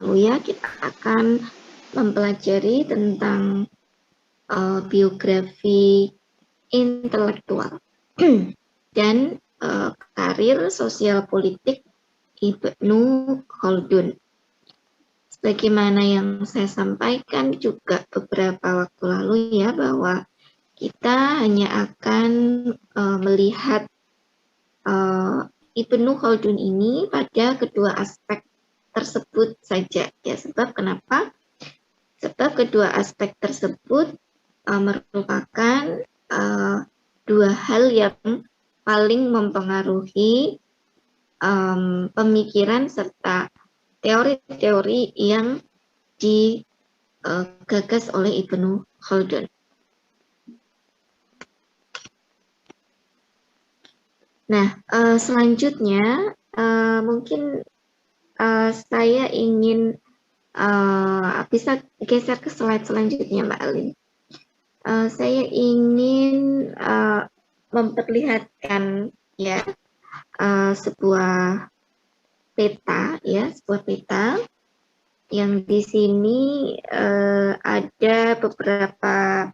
ya kita akan mempelajari tentang biografi intelektual dan karir sosial politik Ibnu Khaldun. Sebagaimana yang saya sampaikan juga beberapa waktu lalu ya, bahwa kita hanya akan melihat Ibnu Khaldun ini pada kedua aspek tersebut saja ya. Sebab kenapa? Sebab kedua aspek tersebut merupakan dua hal yang paling mempengaruhi pemikiran serta teori-teori yang digagas oleh Ibnu Khaldun. Nah, selanjutnya mungkin saya ingin bisa geser ke slide selanjutnya, Mbak Alin. Saya ingin memperlihatkan ya sebuah peta ya, sebuah peta yang di sini ada beberapa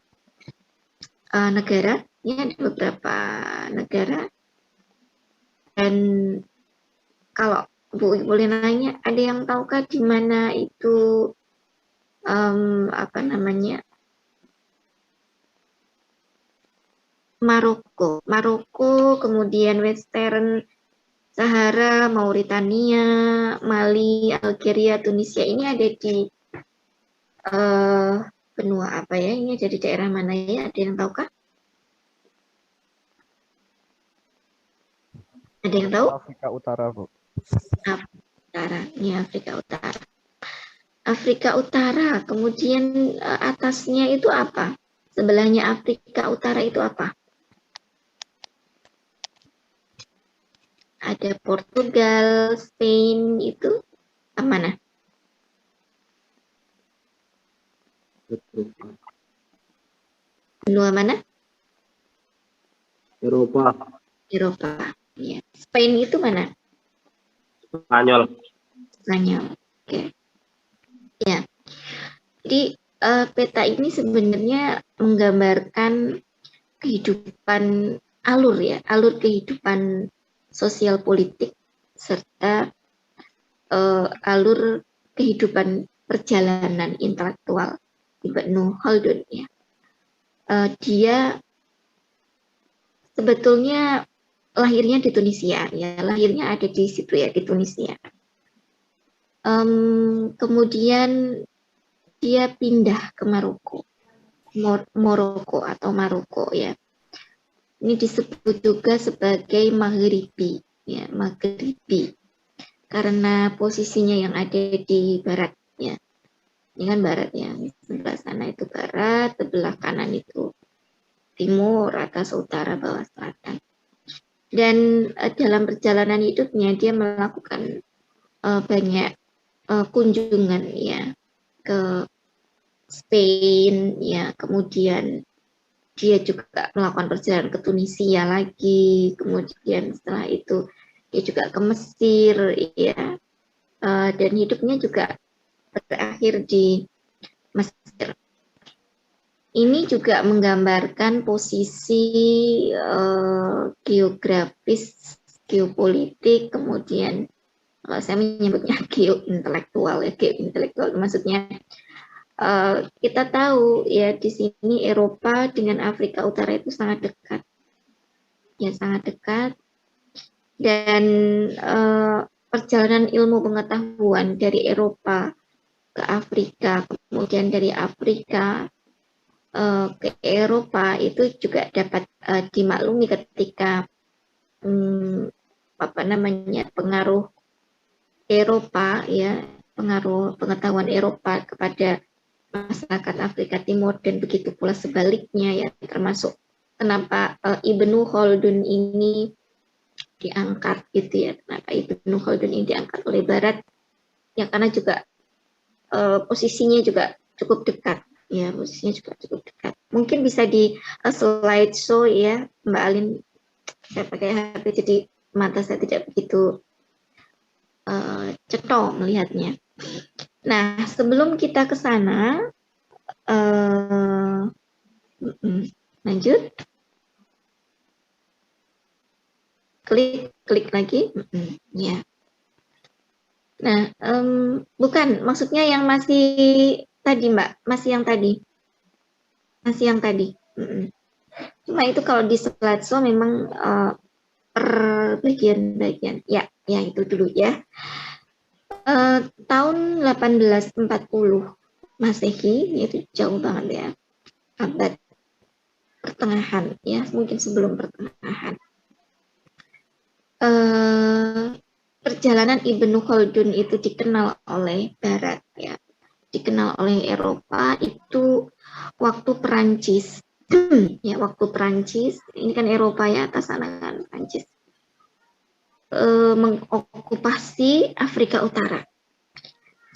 negara, ya ada beberapa negara. Dan kalau Bu boleh nanya, ada yang tahukah di mana itu apa namanya, Maroko, kemudian Western Sahara, Mauritania, Mali, Algeria, Tunisia, ini ada di benua apa ya? Ini ada di daerah mana ya? Ada yang tahukah? Ada yang tahu? Afrika Utara, Bu. Afrika Utara, ini Afrika Utara. Afrika Utara, kemudian atasnya itu apa? Sebelahnya Afrika Utara itu apa? Ada Portugal, Spain, itu mana? Benua mana? Eropa. Eropa. Ya. Spain itu mana? Spanyol. Spanyol. Oke. Ya. Jadi peta ini sebenarnya menggambarkan kehidupan alur kehidupan sosial politik serta alur kehidupan perjalanan intelektual Ibnu Khaldun ya. Dia sebetulnya lahirnya di Tunisia ya, lahirnya ada di situ ya, di Tunisia. Kemudian dia pindah ke Maroko ya. Ini disebut juga sebagai Maghribi ya, Maghribi karena posisinya yang ada di barat ya. Ini kan barat ya, sebelah sana itu barat, sebelah kanan itu timur, atas, utara, bawah, selatan. Dan dalam perjalanan hidupnya dia melakukan banyak kunjungan ya ke Spain ya, kemudian dia juga melakukan perjalanan ke Tunisia lagi, kemudian setelah itu dia juga ke Mesir ya, dan hidupnya juga berakhir di Mesir. Ini juga menggambarkan posisi geografis, geopolitik, kemudian kalau saya menyebutnya geointelektual ya, geointelektual maksudnya kita tahu ya di sini Eropa dengan Afrika Utara itu sangat dekat, ya sangat dekat, dan perjalanan ilmu pengetahuan dari Eropa ke Afrika, kemudian dari Afrika ke Eropa itu juga dapat dimaklumi ketika apa namanya, pengaruh Eropa ya, pengaruh pengetahuan Eropa kepada masyarakat Afrika Timur, dan begitu pula sebaliknya ya, termasuk kenapa Ibnu Khaldun ini diangkat gitu ya, kenapa Ibnu Khaldun ini diangkat oleh Barat ya, karena juga posisinya juga cukup dekat ya, posisinya juga cukup dekat. Mungkin bisa di slide show ya Mbak Alin, saya pakai HP jadi mata saya tidak begitu cetol melihatnya. Nah, sebelum kita ke sana, lanjut, klik lagi, ya. Nah, bukan, maksudnya yang masih tadi Mbak, masih yang tadi. Cuma itu kalau di slideshow memang per bagian-bagian. Ya, itu dulu ya. Tahun 1840 Masehi, itu jauh banget ya, abad pertengahan ya, mungkin sebelum pertengahan. Perjalanan Ibnu Khaldun itu dikenal oleh Barat ya, dikenal oleh Eropa itu waktu Perancis. Ya, waktu Perancis, ini kan Eropa ya, atas sana kan Perancis mengokupasi Afrika Utara.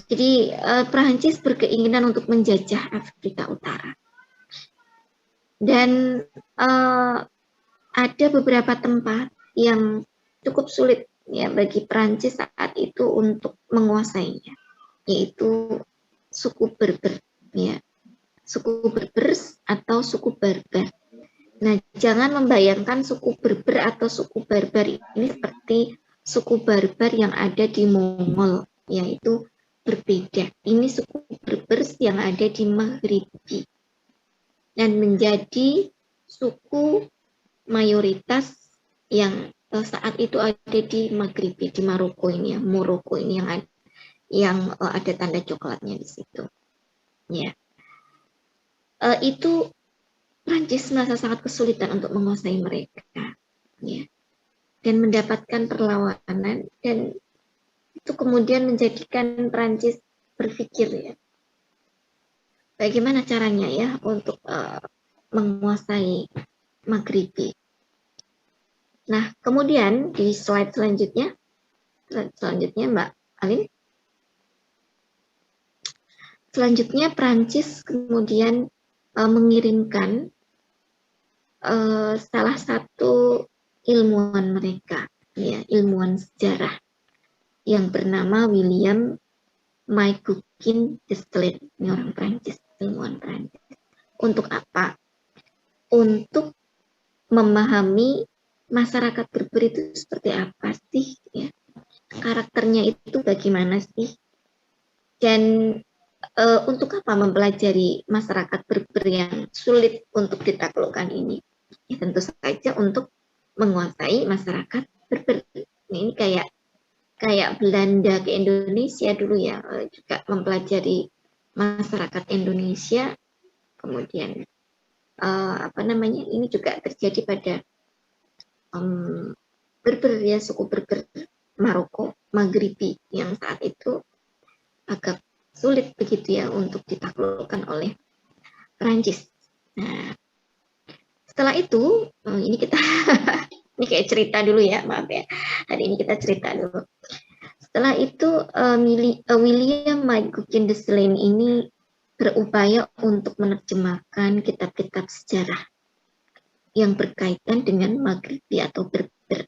Jadi Perancis berkeinginan untuk menjajah Afrika Utara. Dan ada beberapa tempat yang cukup sulit ya bagi Perancis saat itu untuk menguasainya, yaitu suku Berber ya, suku Berber atau suku Barbar. Nah, jangan membayangkan suku Berber atau suku Barbar ini seperti suku Barbar yang ada di Mongol, yaitu berbeda. Ini suku Berber yang ada di Maghribi dan menjadi suku mayoritas yang saat itu ada di Maghribi, di Maroko ini ya, Moroko ini yang ada tanda coklatnya di situ. Ya, itu Prancis merasa sangat kesulitan untuk menguasai mereka, ya, dan mendapatkan perlawanan, dan itu kemudian menjadikan Prancis berpikir ya, bagaimana caranya ya untuk menguasai Maghribi. Nah, kemudian di slide selanjutnya Mbak Alin. Selanjutnya Prancis kemudian mengirimkan salah satu ilmuwan mereka, ya, ilmuwan sejarah yang bernama William Maïgoukin Dessalines. Ini orang Prancis, ilmuwan Prancis. Untuk apa? Untuk memahami masyarakat Berber itu seperti apa sih, ya, karakternya itu bagaimana sih, dan untuk apa mempelajari masyarakat Berber yang sulit untuk ditaklukkan ini? Ya, tentu saja untuk menguasai masyarakat Berber. Ini kayak Belanda ke Indonesia dulu ya, juga mempelajari masyarakat Indonesia. Kemudian ini juga terjadi pada Berber ya, suku Berber Maroko, Maghribi yang saat itu agak sulit begitu ya untuk ditaklukkan oleh Perancis. Nah, setelah itu ini kita ini kayak cerita dulu ya, maaf ya. Hari ini kita cerita dulu. Setelah itu William Maïgoukin Dessalines ini berupaya untuk menerjemahkan kitab-kitab sejarah yang berkaitan dengan Maghribi atau Berber.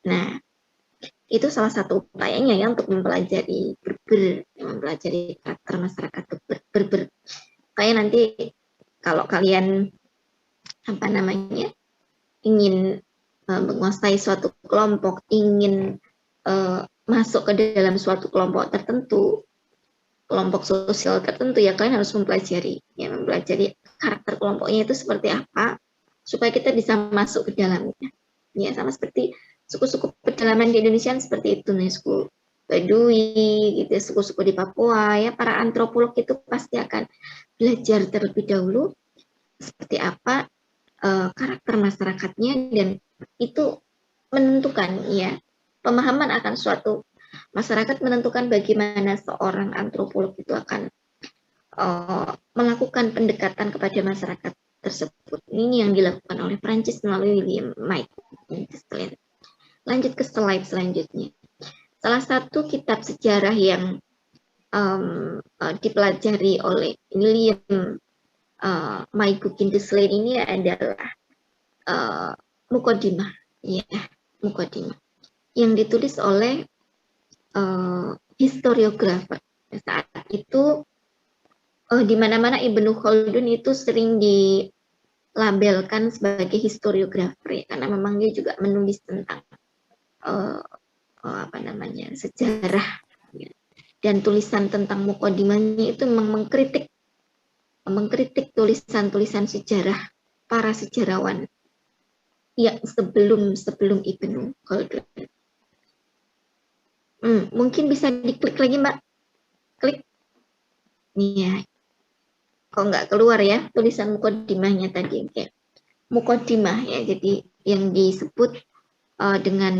Nah, itu salah satu upayanya ya untuk mempelajari Berber, mempelajari karakter masyarakat Berber. Kayak nanti kalau kalian ingin menguasai suatu kelompok, ingin masuk ke dalam suatu kelompok tertentu, kelompok sosial tertentu, ya kalian harus mempelajari karakter kelompoknya itu seperti apa, supaya kita bisa masuk ke dalamnya. Ya, sama seperti suku-suku pedalaman di Indonesia seperti itu nih, suku Baduy, gitu, suku-suku di Papua ya. Para antropolog itu pasti akan belajar terlebih dahulu seperti apa karakter masyarakatnya, dan itu menentukan ya, pemahaman akan suatu masyarakat menentukan bagaimana seorang antropolog itu akan melakukan pendekatan kepada masyarakat tersebut. Ini yang dilakukan oleh Prancis melalui William Maïgoukin Dessalines. Lanjut ke slide selanjutnya. Salah satu kitab sejarah yang dipelajari oleh William Maïgoukin Dessalines ini adalah Muqaddimah, ya, Muqaddimah, yang ditulis oleh historiografer Saat itu di mana-mana Ibnu Khaldun itu sering dilabelkan sebagai historiografer, karena memang dia juga menulis tentang apa namanya, sejarah, dan tulisan tentang mukodimahnya itu memang mengkritik tulisan-tulisan sejarah para sejarawan yang sebelum Ibnu Khaldun. Mungkin bisa diklik lagi, Mbak. Klik. Iya. Kok nggak keluar ya tulisan mukodimahnya tadi? Kayak mukodimah ya. Jadi yang disebut dengan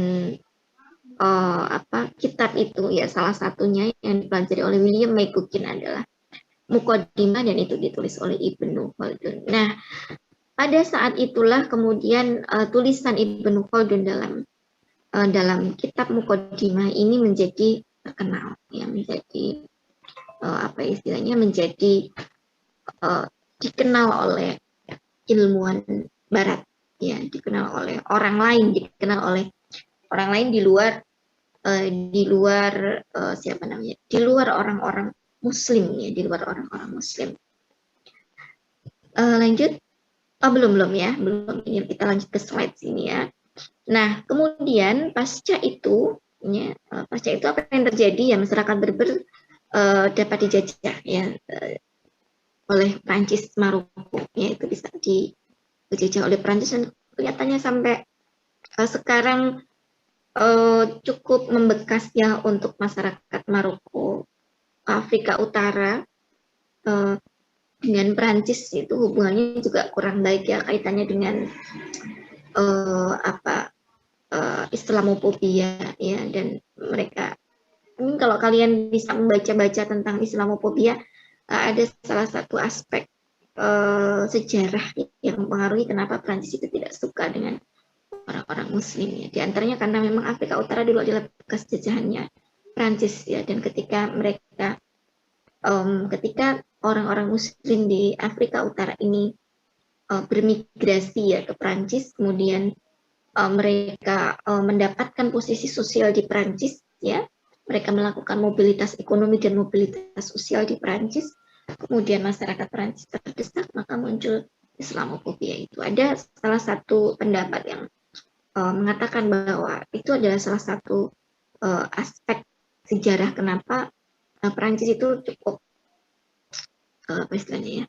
kitab itu ya, salah satunya yang dipelajari oleh William McGuckin adalah mukodimah, dan itu ditulis oleh Ibnu Khaldun. Nah, pada saat itulah kemudian tulisan Ibnu Khaldun dalam kitab mukodimah ini menjadi terkenal, ya, menjadi apa istilahnya, menjadi dikenal oleh ilmuwan Barat, ya, dikenal oleh orang lain, di luar siapa namanya, di luar orang-orang Muslim, ya, di luar orang-orang Muslim. Lanjut. Belum ya, belum. Ini kita lanjut ke slide sini ya. Nah, kemudian pasca itu apa yang terjadi ya, masyarakat Berber dapat dijajah ya oleh Prancis Maroko, ya, itu bisa dijajah oleh Prancis, dan kelihatannya sampai sekarang cukup membekas ya untuk masyarakat Maroko. Afrika Utara dengan Prancis itu hubungannya juga kurang baik ya, kaitannya dengan Islamophobia ya, dan mereka, kalau kalian bisa membaca-baca tentang Islamophobia, ada salah satu aspek sejarah yang mempengaruhi kenapa Prancis itu tidak suka dengan orang-orang Muslim ya. Di antaranya karena memang Afrika Utara dulu adalah bekas jajahannya Prancis ya, dan ketika orang-orang Muslim di Afrika Utara ini bermigrasi ya ke Prancis, kemudian mereka mendapatkan posisi sosial di Prancis ya, mereka melakukan mobilitas ekonomi dan mobilitas sosial di Prancis, kemudian masyarakat Prancis terdesak, maka muncul Islamophobia itu. Ada salah satu pendapat yang mengatakan bahwa itu adalah salah satu aspek sejarah kenapa Prancis itu cukup apa istilahnya ya,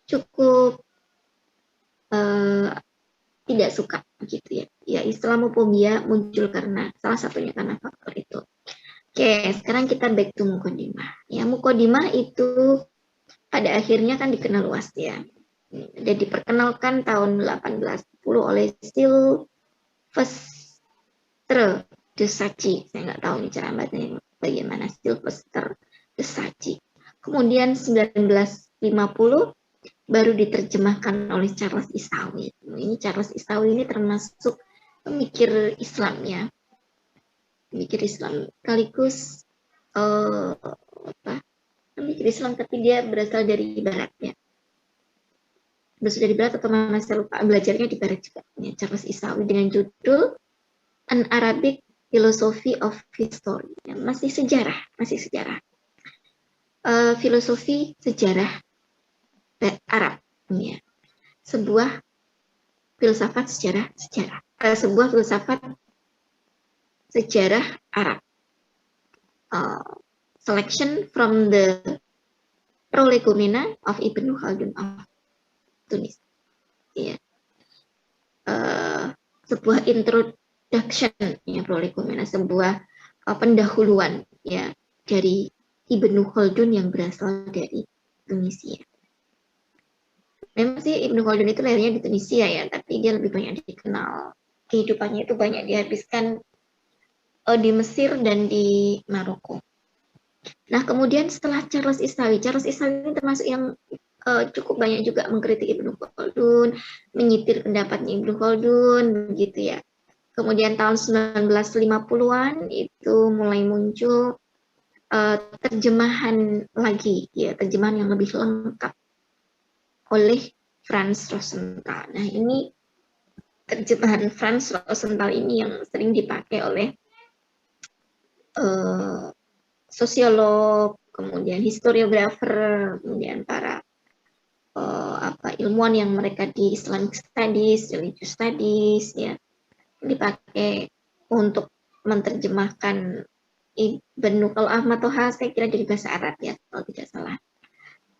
cukup tidak suka gitu ya. Ya, Islamophobia muncul karena salah satunya karena faktor itu. Oke, sekarang kita back to mukodimah. Ya, mukodimah itu pada akhirnya kan dikenal luas ya. Dan diperkenalkan tahun 1810 oleh Sylvestre de Sacy. Saya nggak tahu nih cara bacanya bagaimana, Sylvestre de Sacy. Kemudian 1950 baru diterjemahkan oleh Charles Isawi. Ini Charles Isawi ini termasuk pemikir Islam ya, pemikir Islam sekaligus pemikir Islam, tapi dia berasal dari Barat ya, berasal dari Barat atau mana saya lupa, belajarnya di Barat juga ya, Charles Isawi, dengan judul An Arabic Philosophy of History ya, masih sejarah filosofi sejarah Arab ya, sebuah filsafat sejarah Arab. Selection from the Prolegomena of Ibnu Khaldun of Tunis. Ya. Sebuah introduction ya, Prolegomena, sebuah pendahuluan ya dari Ibnu Khaldun yang berasal dari Tunisia. Memang sih Ibnu Khaldun itu lahirnya di Tunisia ya, tapi dia lebih banyak dikenal, kehidupannya itu banyak dihabiskan di Mesir dan di Maroko. Nah, kemudian setelah Charles Isawi ini termasuk yang cukup banyak juga mengkritik Ibnu Khaldun, menyitir pendapatnya Ibnu Khaldun, begitu ya. Kemudian tahun 1950-an itu mulai muncul terjemahan lagi, ya, terjemahan yang lebih lengkap oleh Franz Rosenthal. Nah, ini terjemahan Franz Rosenthal ini yang sering dipakai oleh sosiolog kemudian historiografer, kemudian para ilmuwan yang mereka di Islamic Studies, Religious Studies, ya, dipakai untuk menerjemahkan Ibnu, kalau Ahmad Toha saya kira dari bahasa Arab ya, kalau tidak salah.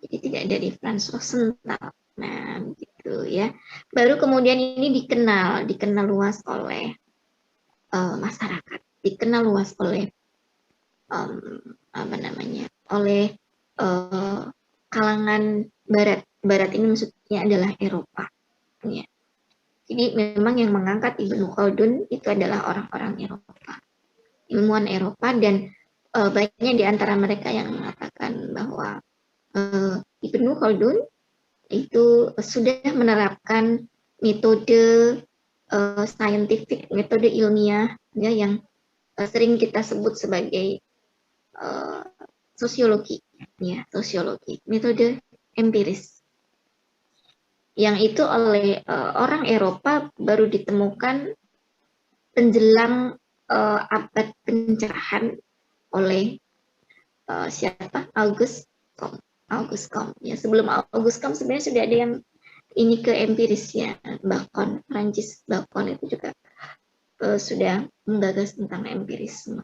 Jadi tidak dari Franz Rosenthal. Nah, gitu ya. Baru kemudian ini dikenal luas oleh masyarakat, dikenal luas oleh oleh kalangan Barat. Barat ini maksudnya adalah Eropa. Ya. Jadi memang yang mengangkat Ibnu Khaldun itu adalah orang-orang Eropa, ilmuwan Eropa, dan banyak di antara mereka yang mengatakan bahwa Ibnu Khaldun itu sudah menerapkan metode saintifik, metode ilmiah ya, yang sering kita sebut sebagai sosiologi, ya, sosiologi, metode empiris, yang itu oleh orang Eropa baru ditemukan menjelang abad pencerahan oleh siapa? Auguste Comte. Ya, sebelum Auguste Comte sebenarnya sudah ada yang ini ke empiris ya. Bacon, Francis Bacon itu juga sudah menggagas tentang empirisme.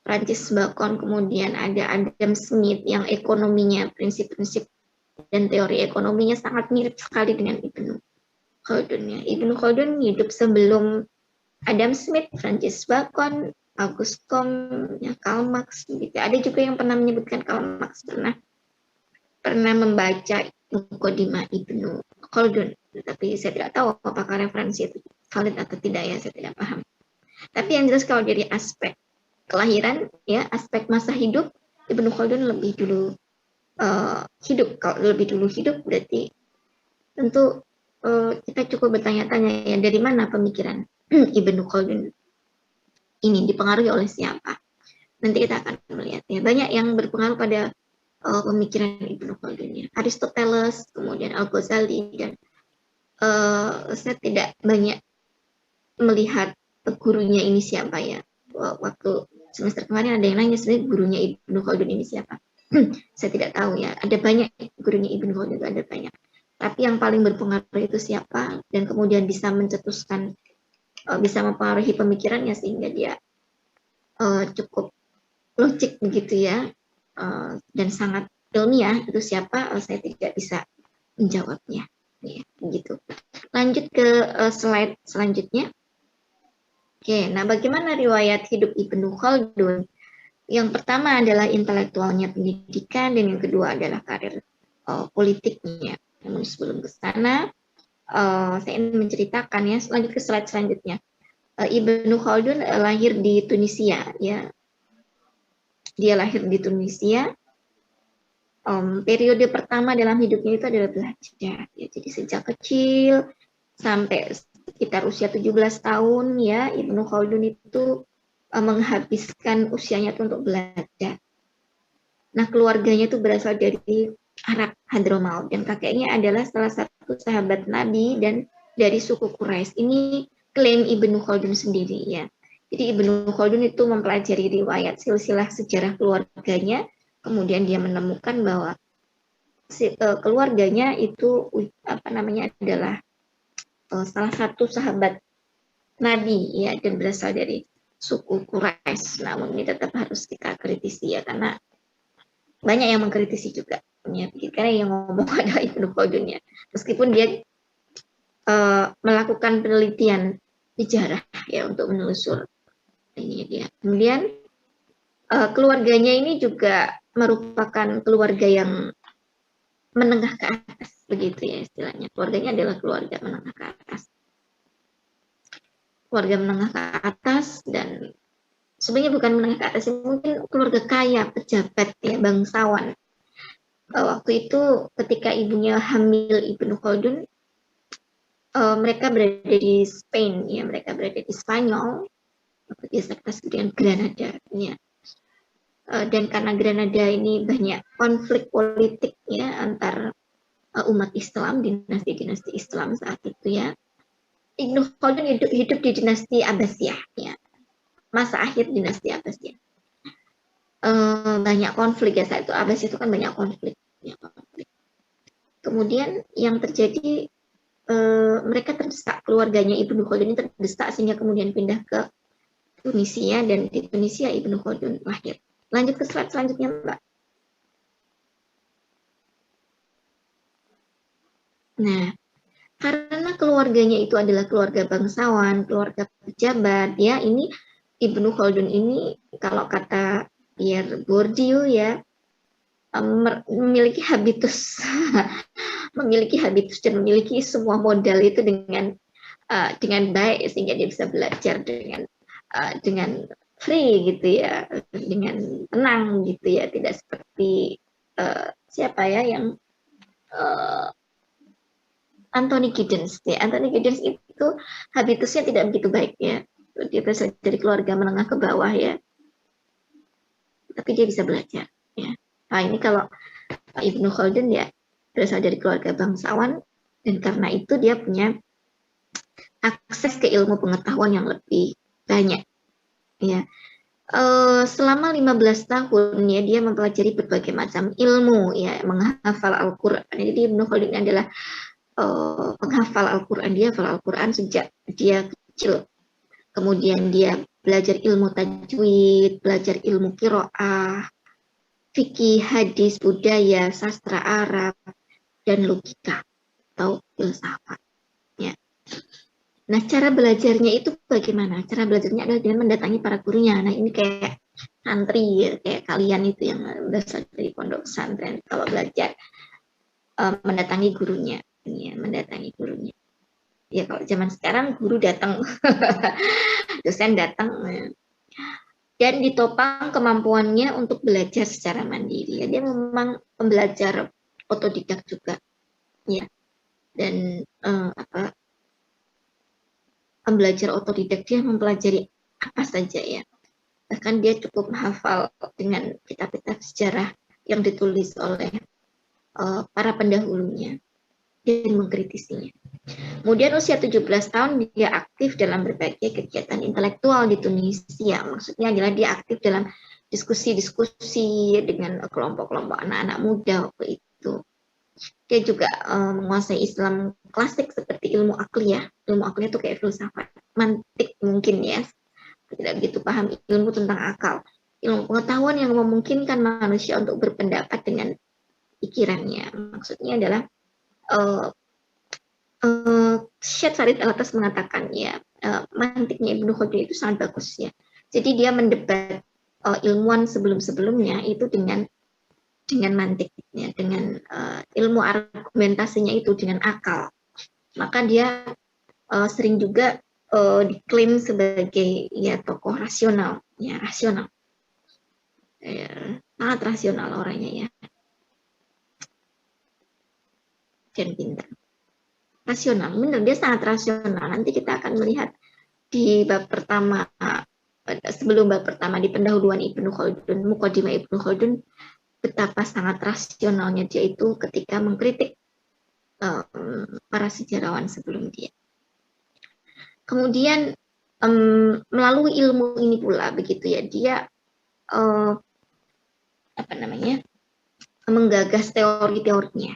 Francis Bacon, kemudian ada Adam Smith yang ekonominya, prinsip-prinsip dan teori ekonominya sangat mirip sekali dengan Ibnu Khaldun. Ya. Ibnu Khaldun hidup sebelum Adam Smith, Francis Bacon, Auguste Comte, ya, Karl Marx. Gitu. Ada juga yang pernah menyebutkan Karl Marx pernah membaca Muqaddimah Ibnu Khaldun, tapi saya tidak tahu apakah referensi itu valid atau tidak ya, saya tidak paham. Tapi yang jelas kalau dari aspek kelahiran, ya, aspek masa hidup, Ibnu Khaldun lebih dulu hidup. Kalau lebih dulu hidup berarti tentu kita cukup bertanya-tanya ya, dari mana pemikiran Ibnu Khaldun ini, dipengaruhi oleh siapa? Nanti kita akan melihat ya. Banyak yang berpengaruh pada pemikiran Ibnu Khaldun ya. Aristoteles, kemudian Al-Ghazali, dan saya tidak banyak melihat gurunya ini siapa ya. Waktu semester kemarin ada yang nanya sebenarnya gurunya Ibnu Khaldun ini siapa. Saya tidak tahu ya. Ada banyak gurunya Ibnu Khaldun, ada banyak. Tapi yang paling berpengaruh itu siapa, dan kemudian bisa mencetuskan, bisa mempengaruhi pemikirannya sehingga dia cukup logik begitu ya, dan sangat ilmiah, itu siapa, saya tidak bisa menjawabnya ya, begitu. Lanjut ke slide selanjutnya. Oke, nah bagaimana riwayat hidup Ibnu Khaldun? Yang pertama adalah intelektualnya, pendidikan, dan yang kedua adalah karir politiknya. Namun sebelum ke sana, saya ingin menceritakan ya, lanjut ke slide selanjutnya. Ibnu Khaldun lahir di Tunisia ya. Dia lahir di Tunisia. Periode pertama dalam hidupnya itu adalah belajar. Ya, jadi sejak kecil sampai sekitar usia 17 tahun ya, Ibnu Khaldun itu menghabiskan usianya itu untuk belajar. Nah, keluarganya itu berasal dari Arab Hadramaut, dan kakeknya adalah salah satu sahabat Nabi dan dari suku Quraisy. Ini klaim Ibnu Khaldun sendiri ya. Jadi Ibnu Khaldun itu mempelajari riwayat silsilah sejarah keluarganya, kemudian dia menemukan bahwa keluarganya itu adalah salah satu sahabat Nabi ya, dan berasal dari suku Quraisy. Namun ini tetap harus kita kritisi ya, karena banyak yang mengkritisi juga ya, karena yang ngomong adalah Ibnu Khaldun ya, meskipun dia melakukan penelitian sejarah ya untuk menelusur ini dia. Kemudian keluarganya ini juga merupakan keluarga yang menengah ke atas begitu ya istilahnya. Keluarganya adalah keluarga menengah ke atas. Keluarga menengah ke atas, dan sebenarnya bukan menengah ke atas, mungkin keluarga kaya, pejabat ya, bangsawan. Waktu itu ketika ibunya hamil Ibnu Khaldun, mereka berada di Spain ya, mereka berada di Spanyol, di sekitar dengan Granada ya. Dan karena Granada ini banyak konflik politik ya antar umat Islam, dinasti-dinasti Islam saat itu ya. Ibnu Khaldun hidup di dinasti Abbasiyah ya, masa akhir dinasti Abbasiyah. banyak konflik ya, saat itu Abbas itu kan banyak konflik. Kemudian yang terjadi, mereka terdesak, keluarganya Ibnu Khaldun ini terdesak sehingga kemudian pindah ke Tunisia, dan di Tunisia Ibnu Khaldun lahir. Lanjut ke slide selanjutnya, Mbak. Nah, karena keluarganya itu adalah keluarga bangsawan, keluarga pejabat, ya, ini Ibnu Khaldun ini kalau kata Pierre Bourdieu ya, memiliki habitus memiliki habitus dan memiliki semua modal itu dengan baik, sehingga dia bisa belajar dengan free gitu ya, dengan tenang gitu ya, tidak seperti siapa ya yang Anthony Giddens ya. Anthony Giddens itu habitusnya tidak begitu baik ya. Dia berasal dari keluarga menengah ke bawah ya, tapi dia bisa belajar ya. Nah, ini kalau Ibnu Khaldun ya berasal dari keluarga bangsawan, dan karena itu dia punya akses ke ilmu pengetahuan yang lebih banyak ya. Selama 15 tahun ya dia mempelajari berbagai macam ilmu ya, menghafal Al-Qur'an. Jadi Ibnu Khaldun adalah penghafal Al-Quran. Dia hafal Al-Quran sejak dia kecil. Kemudian dia belajar ilmu tajwid, belajar ilmu qiraah, fikih, hadis, budaya, sastra Arab, dan logika atau filsafat. Ya. Nah, cara belajarnya itu bagaimana? Cara belajarnya adalah dengan mendatangi para gurunya. Nah, ini kayak santri ya, kayak kalian itu yang berasal dari pondok pesantren. Kalau belajar mendatangi gurunya. Ya, mendatangi gurunya. Ya kalau zaman sekarang guru datang, dosen datang, dan ditopang kemampuannya untuk belajar secara mandiri. Ya, dia memang pembelajar otodidak juga, ya. Dan pembelajar otodidak, dia mempelajari apa saja ya. Bahkan dia cukup menghafal dengan kitab-kitab sejarah yang ditulis oleh para pendahulunya dan mengkritisinya. Kemudian usia 17 tahun dia aktif dalam berbagai kegiatan intelektual di Tunisia. Maksudnya adalah dia aktif dalam diskusi-diskusi dengan kelompok-kelompok anak-anak muda waktu itu. Dia juga menguasai Islam klasik seperti ilmu akliyah. Ilmu akliyah itu kayak filsafat, mantik mungkin ya. Tidak begitu paham ilmu tentang akal. Ilmu pengetahuan yang memungkinkan manusia untuk berpendapat dengan pikirannya. Maksudnya adalah Syed Farid Alatas mengatakan ya, mantiknya Ibnu Khaldun itu sangat bagus ya. Jadi dia mendebat ilmuwan sebelum-sebelumnya itu dengan mantiknya, dengan ilmu argumentasinya itu dengan akal. Maka dia sering juga diklaim sebagai ya tokoh rasional, ya rasional, sangat rasional orangnya ya, dan pintar. Rasional, benar, dia sangat rasional. Nanti kita akan melihat di bab pertama, sebelum bab pertama di pendahuluan Ibnu Khaldun, Muqaddimah Ibnu Khaldun, betapa sangat rasionalnya dia itu ketika mengkritik para sejarawan sebelum dia. Kemudian melalui ilmu ini pula begitu ya, dia menggagas teori-teorinya,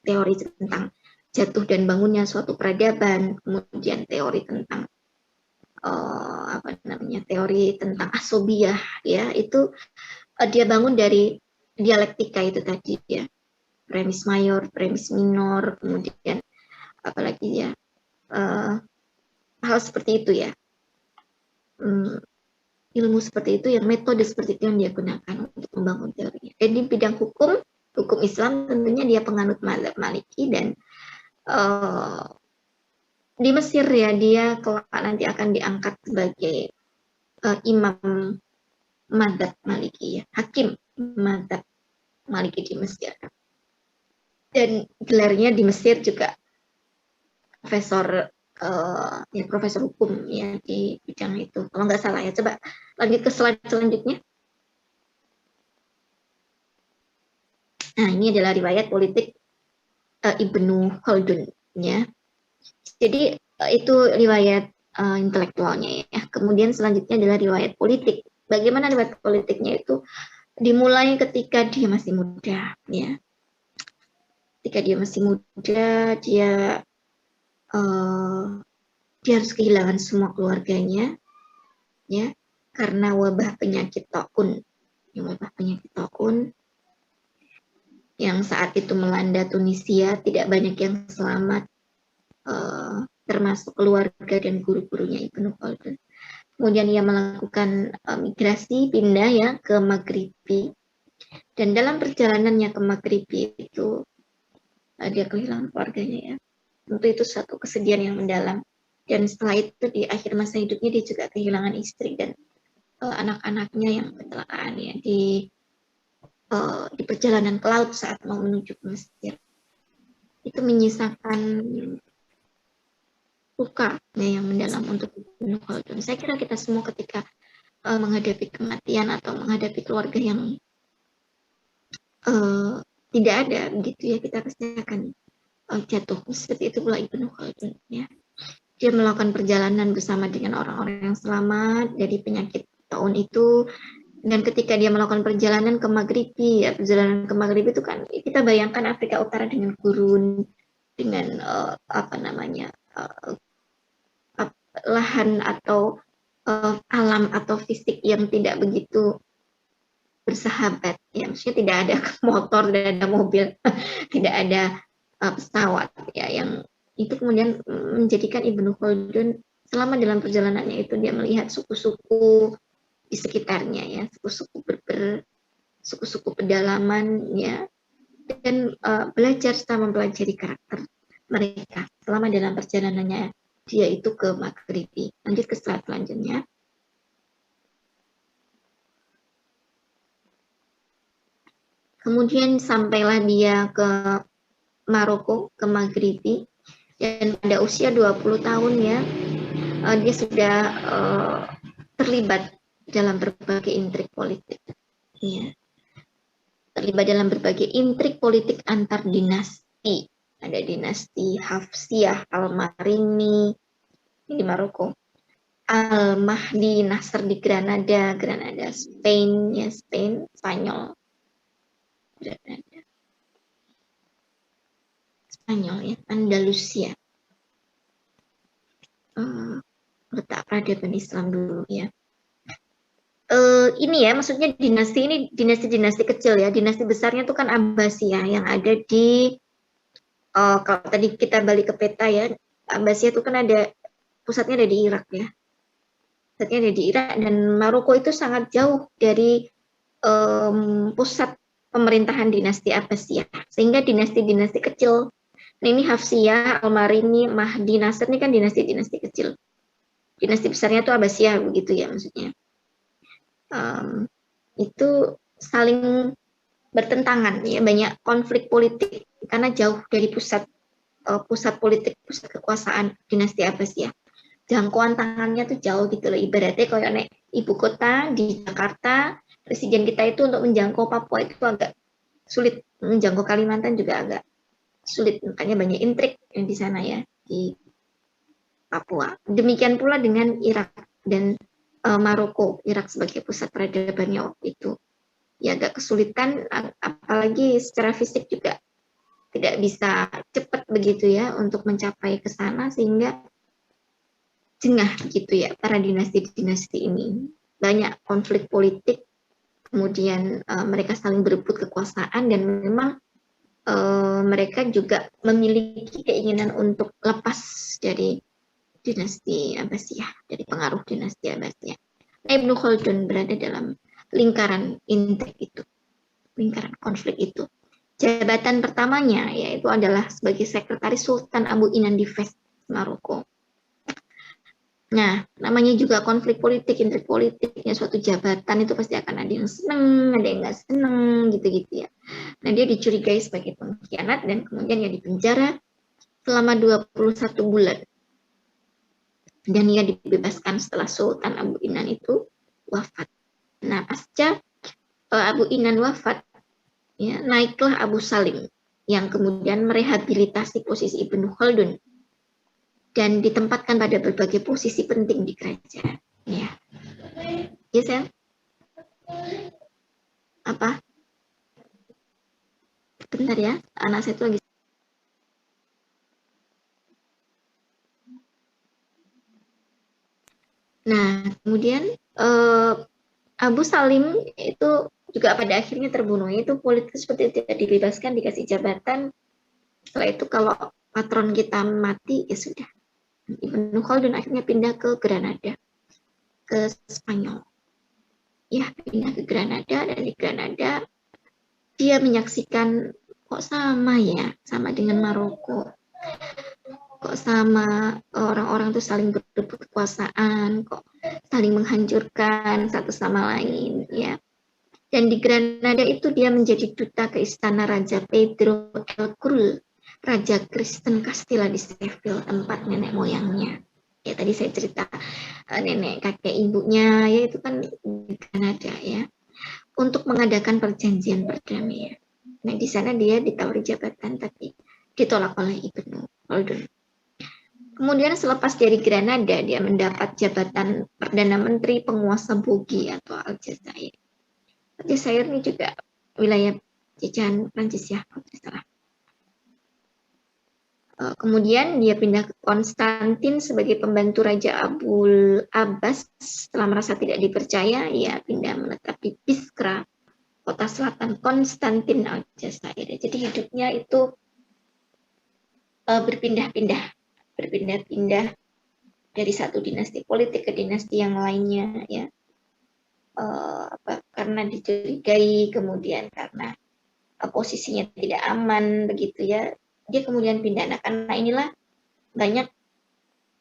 teori tentang jatuh dan bangunnya suatu peradaban, kemudian teori tentang teori tentang asobiyah ya, itu dia bangun dari dialektika itu tadi ya, premis mayor, premis minor, kemudian apalagi ya hal seperti itu ya, ilmu seperti itu, yang metode seperti itu yang dia gunakan untuk membangun teorinya. Dan di bidang hukum Islam tentunya dia penganut mazhab Maliki, dan di Mesir ya dia kelak nanti akan diangkat sebagai imam mazhab Maliki ya, hakim mazhab Maliki di Mesir. Dan gelarnya di Mesir juga profesor hukum ya di bidang itu, kalau nggak salah ya. Coba lanjut ke slide selanjutnya. Nah, ini adalah riwayat politik Ibnu Khaldun ya. Jadi itu riwayat intelektualnya ya. Kemudian selanjutnya adalah riwayat politik bagaimana riwayat politiknya itu dimulai ketika dia masih muda, ya. Ketika dia masih muda, dia harus kehilangan semua keluarganya, ya, karena wabah penyakit Taun, yang saat itu melanda Tunisia. Tidak banyak yang selamat, termasuk keluarga dan guru-gurunya Ibnu Khaldun. Kemudian ia melakukan migrasi, pindah ya ke Maghribi, dan dalam perjalanannya ke Maghribi itu dia kehilangan keluarganya, ya. Tentu itu suatu kesedihan yang mendalam. Dan setelah itu di akhir masa hidupnya dia juga kehilangan istri dan anak-anaknya yang kecelakaan, ya, di perjalanan ke laut saat mau menuju ke Mesir. Itu menyisakan luka, ya, yang mendalam untuk Ibnu Khaldun. Saya kira kita semua ketika menghadapi kematian atau menghadapi keluarga yang tidak ada, begitu ya, kita pasti akan jatuh. Seperti itu pula Ibnu Khaldun, ya. Dia melakukan perjalanan bersama dengan orang-orang yang selamat dari penyakit Taun itu. Dan ketika dia melakukan perjalanan ke Maghribi, ya, perjalanan ke Maghribi itu kan kita bayangkan Afrika Utara dengan gurun, dengan lahan atau alam atau fisik yang tidak begitu bersahabat, ya. Maksudnya tidak ada motor, tidak ada mobil, tidak ada pesawat, ya, yang itu kemudian menjadikan Ibnu Khaldun selama dalam perjalanannya itu dia melihat suku-suku di sekitarnya, ya, suku-suku pedalaman, ya, dan belajar serta mempelajari karakter mereka selama dalam perjalanannya dia itu ke Maghribi. Lanjut ke slide selanjutnya. Kemudian sampailah dia ke Maroko, ke Maghribi, dan pada usia 20 tahun, ya, dia sudah terlibat dalam berbagai intrik politik, ya. Terlibat dalam berbagai intrik politik antar dinasti. Ada dinasti Hafsiyah, Al-Marini di Maroko, Al-Mahdi Nasr di Granada, Spain, ya, Spanyol, ya, Andalusia. Letak peradaban Islam dulu, ya. Ini ya, maksudnya dinasti ini dinasti kecil, ya. Dinasti besarnya itu kan Abbasiyah yang ada di kalau tadi kita balik ke peta, ya, Abbasiyah itu kan ada pusatnya ada di Irak, ya. Pusatnya ada di Irak, dan Maroko itu sangat jauh dari pusat pemerintahan dinasti Abbasiyah, sehingga dinasti-dinasti kecil. Nah, ini Hafsiyah, Al-Marini, Mahdi, Nasr, ini kan dinasti-dinasti kecil. Dinasti besarnya itu Abbasiyah, begitu ya maksudnya. Itu saling bertentangan, ya, banyak konflik politik karena jauh dari pusat politik, pusat kekuasaan dinasti Abbasiyah. Jangkauan tangannya tuh jauh gitu loh, ibaratnya kayak nek ibu kota di Jakarta, presiden kita itu untuk menjangkau Papua itu agak sulit, menjangkau Kalimantan juga agak sulit, makanya banyak intrik yang di sana, ya, di Papua. Demikian pula dengan Irak dan Maroko. Irak sebagai pusat peradabannya waktu itu, ya, agak kesulitan, apalagi secara fisik juga tidak bisa cepat begitu, ya, untuk mencapai ke sana, sehingga jengah gitu, ya, para dinasti-dinasti ini. Banyak konflik politik, kemudian mereka saling berebut kekuasaan, dan memang mereka juga memiliki keinginan untuk lepas dari dinasti Abbasiyah, dari pengaruh dinasti Abbasiyah. Nah, Ibnu Khaldun berada dalam lingkaran intrik itu, lingkaran konflik itu. Jabatan pertamanya yaitu adalah sebagai sekretaris Sultan Abu Inan di Fes, Maroko. Nah, namanya juga konflik politik, intrik politiknya suatu jabatan itu pasti akan ada yang seneng, ada yang nggak seneng, gitu-gitu, ya. Nah, dia dicurigai sebagai pengkhianat dan kemudian dia dipenjara selama 21 bulan. Dan ia dibebaskan setelah Sultan Abu Inan itu wafat. Nah, pasca Abu Inan wafat, ya, naiklah Abu Salim yang kemudian merehabilitasi posisi Ibnu Khaldun dan ditempatkan pada berbagai posisi penting di kerajaan. Ya, yes, ya. Apa? Bentar ya, anak saya itu lagi. Nah, kemudian Abu Salim itu juga pada akhirnya terbunuh. Itu politikus seperti tidak dibebaskan, dikasih jabatan. Setelah itu kalau patron kita mati, ya sudah. Ibnu Khaldun akhirnya pindah ke Granada, ke Spanyol. Ya, pindah ke Granada, dan di Granada dia menyaksikan kok sama ya, sama dengan Maroko. Kok sama orang-orang tuh saling berebut kekuasaan, kok saling menghancurkan satu sama lain ya. Dan di Granada itu dia menjadi duta ke istana Raja Pedro el Cruz, Raja Kristen Castilla di Seville, tempat nenek moyangnya. Ya tadi saya cerita nenek kakek ibunya ya itu kan di Granada ya, untuk mengadakan perjanjian perdamaian. Nah di sana dia ditawari jabatan tapi ditolak oleh Ibnu Khaldun. Kemudian selepas dari Granada, dia mendapat jabatan Perdana Menteri Penguasa Bogi atau Aljazair. Aljazair ini juga wilayah jajahan Prancis ya, salah. Kemudian dia pindah ke Konstantin sebagai pembantu Raja Abul Abbas. Setelah merasa tidak dipercaya, ia pindah menetap di Biskra, kota selatan Konstantin Aljazair. Jadi hidupnya itu berpindah-pindah dari satu dinasti politik ke dinasti yang lainnya ya, karena dicurigai, kemudian karena posisinya tidak aman begitu ya, dia kemudian pindah. Nah karena inilah banyak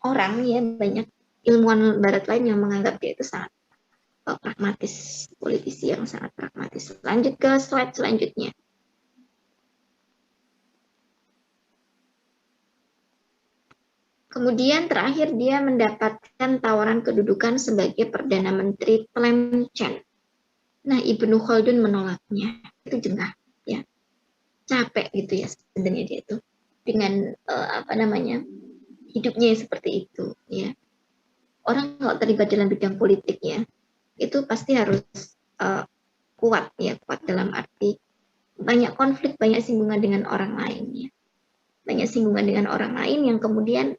orang ya, banyak ilmuwan barat lain yang menganggap dia itu sangat pragmatis, politisi yang sangat pragmatis. Lanjut ke slide selanjutnya. Kemudian terakhir dia mendapatkan tawaran kedudukan sebagai Perdana Menteri Tlemcen. Nah, Ibnu Khaldun menolaknya. Itu jengah, ya. Capek gitu ya sebenarnya dia itu dengan hidupnya seperti itu, ya. Orang kalau terlibat dalam bidang politik ya, itu pasti harus kuat ya, kuat dalam arti banyak konflik, banyak singgungan dengan orang lain ya. Banyak singgungan dengan orang lain yang kemudian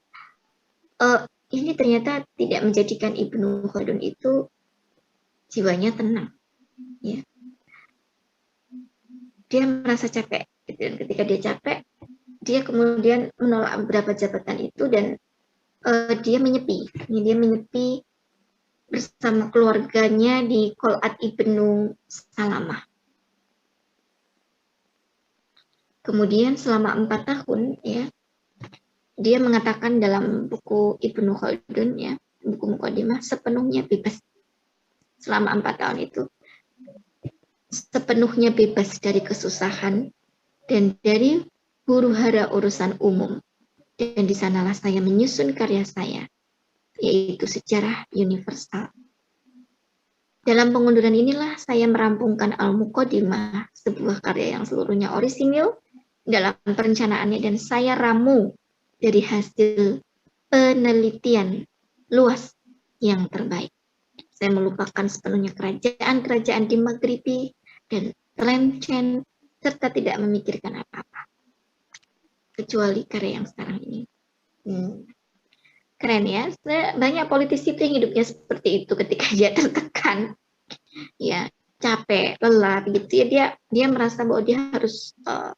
ini ternyata tidak menjadikan Ibnu Khaldun itu jiwanya tenang, ya. Dia merasa capek, gitu. Dan ketika dia capek, dia kemudian menolak beberapa jabatan itu dan dia menyepi. Dia menyepi bersama keluarganya di Qal'at Ibnu Salamah. Kemudian selama 4 tahun, ya, dia mengatakan dalam buku Ibnu Khaldun ya, buku Muqaddimah, sepenuhnya bebas. Selama 4 tahun itu sepenuhnya bebas dari kesusahan dan dari huru-hara urusan umum. Dan di sanalah saya menyusun karya saya, yaitu Sejarah Universal. Dalam pengunduran inilah saya merampungkan Al-Muqaddimah, sebuah karya yang seluruhnya orisinil dalam perencanaannya, dan saya ramu dari hasil penelitian luas yang terbaik. Saya melupakan sepenuhnya kerajaan-kerajaan di Maghribi dan Tlemcen, serta tidak memikirkan apa-apa kecuali karya yang sekarang ini. Keren ya, banyak politisi yang hidupnya seperti itu ketika dia tertekan, ya, capek, lelah, begitu ya, dia merasa bahwa dia harus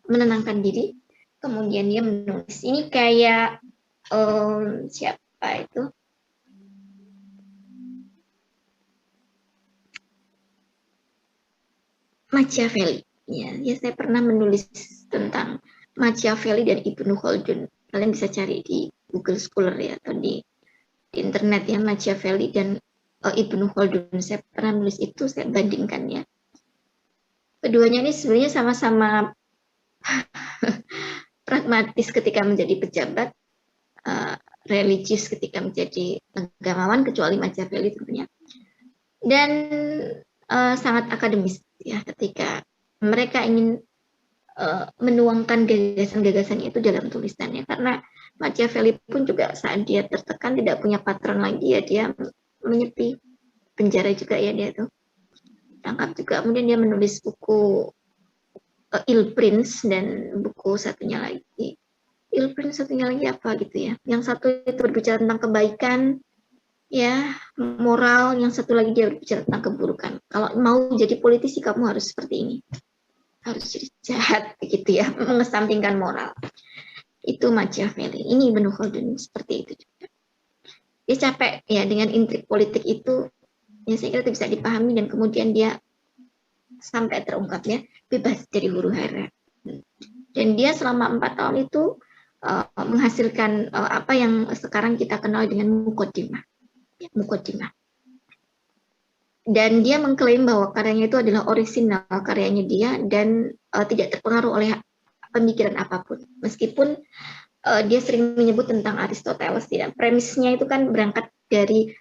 menenangkan diri, kemudian dia menulis. Ini kayak siapa itu? Machiavelli. Ya, saya pernah menulis tentang Machiavelli dan Ibnu Khaldun. Kalian bisa cari di Google Scholar ya, atau di internet ya, Machiavelli dan Ibnu Khaldun. Saya pernah nulis itu, saya bandingkan ya. Keduanya ini sebenarnya sama-sama pragmatis ketika menjadi pejabat, religius ketika menjadi negarawan, kecuali Machiavelli tentunya. Dan sangat akademis ya ketika mereka ingin menuangkan gagasan-gagasannya itu dalam tulisannya, karena Machiavelli pun juga saat dia tertekan tidak punya patron lagi ya, dia menyepi, penjara juga ya dia tuh. ditangkap juga. Kemudian dia menulis buku Il Prince dan buku satunya lagi. Il Prince satunya lagi apa gitu ya. Yang satu itu berbicara tentang kebaikan, ya, moral. Yang satu lagi dia berbicara tentang keburukan. Kalau mau jadi politisi kamu harus seperti ini. Harus jadi jahat begitu ya, mengesampingkan moral. Itu Machiavelli. Ini Ibnu Khaldun seperti itu juga. Dia capek ya dengan intrik politik itu. Ya saya kira itu bisa dipahami dan kemudian dia sampai terungkap ya, bebas dari huru hara. Dan dia selama 4 tahun itu menghasilkan apa yang sekarang kita kenal dengan mukodimah. Ya, mukodimah. Dan dia mengklaim bahwa karyanya itu adalah orisinal karyanya dia dan tidak terpengaruh oleh pemikiran apapun. Meskipun dia sering menyebut tentang Aristoteles, tidak. Premisnya itu kan berangkat dari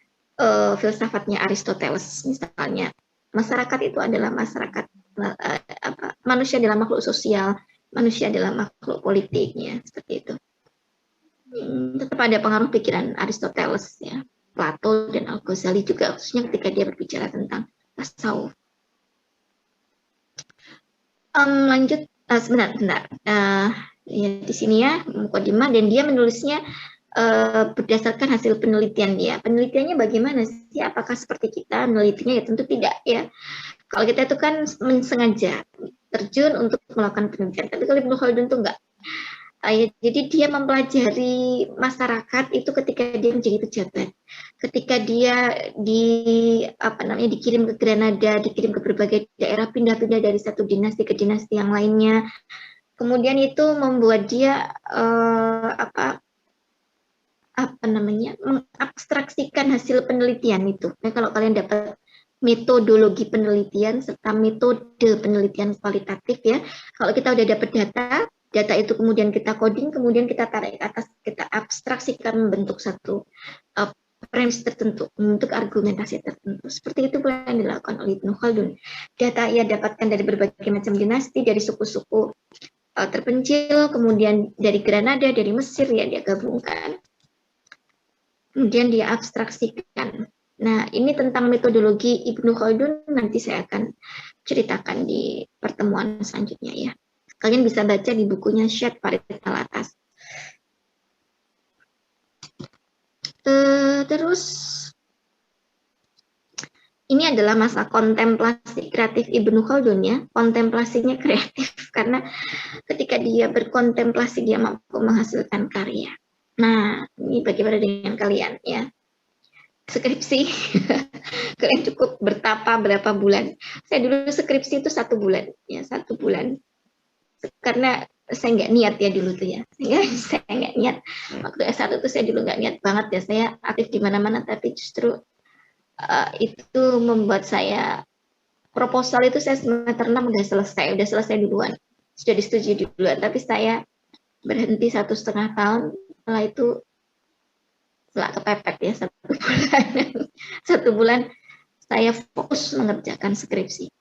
filsafatnya Aristoteles. Misalnya, masyarakat itu adalah masyarakat, manusia adalah makhluk sosial, manusia adalah makhluk politiknya, seperti itu. Tetap ada pengaruh pikiran Aristoteles ya, Plato dan Al-Ghazali juga, khususnya ketika dia berbicara tentang tasawuf. Lanjut, sebentar. Ya, di sini ya, mukadimah, dan dia menulisnya berdasarkan hasil penelitian dia. Penelitiannya bagaimana sih? Apakah seperti kita menelitinya? Ya tentu tidak ya. Kalau kita itu kan sengaja terjun untuk melakukan penelitian. Tapi kalau Ibnu Khaldun itu enggak. Ya, jadi dia mempelajari masyarakat itu ketika dia menjadi pejabat. Ketika dia dikirim ke Granada, dikirim ke berbagai daerah, pindah-pindah dari satu dinasti ke dinasti yang lainnya. Kemudian itu membuat dia mengabstraksikan hasil penelitian itu. Nah, kalau kalian dapat metodologi penelitian serta metode penelitian kualitatif ya, kalau kita udah dapat data itu kemudian kita coding, kemudian kita tarik ke atas, kita abstraksikan membentuk satu premis tertentu, membentuk argumentasi tertentu. Seperti itu pula yang dilakukan oleh Ibnu Khaldun. Data ia dapatkan dari berbagai macam dinasti, dari suku-suku terpencil, kemudian dari Granada, dari Mesir ya dia gabungkan. Kemudian dia abstraksikan. Nah, ini tentang metodologi Ibnu Khaldun nanti saya akan ceritakan di pertemuan selanjutnya ya. Kalian bisa baca di bukunya Syed Farid Alatas. Terus ini adalah masa kontemplasi kreatif Ibnu Khaldun ya. Kontemplasinya kreatif karena ketika dia berkontemplasi dia mampu menghasilkan karya. Nah, ini bagaimana dengan kalian ya? Skripsi, kalian cukup bertapa berapa bulan? Saya dulu skripsi itu 1 bulan, ya 1 bulan. Karena saya nggak niat ya dulu tuh ya, saya nggak niat. Waktu S1 tuh saya dulu nggak niat banget ya, saya aktif di mana-mana, tapi justru itu membuat saya, proposal itu saya semester 6 udah selesai duluan, sudah disetujui duluan, tapi saya berhenti 1,5 tahun, setelah itu setelah kepepet ya 1 bulan. 1 bulan saya fokus mengerjakan skripsi.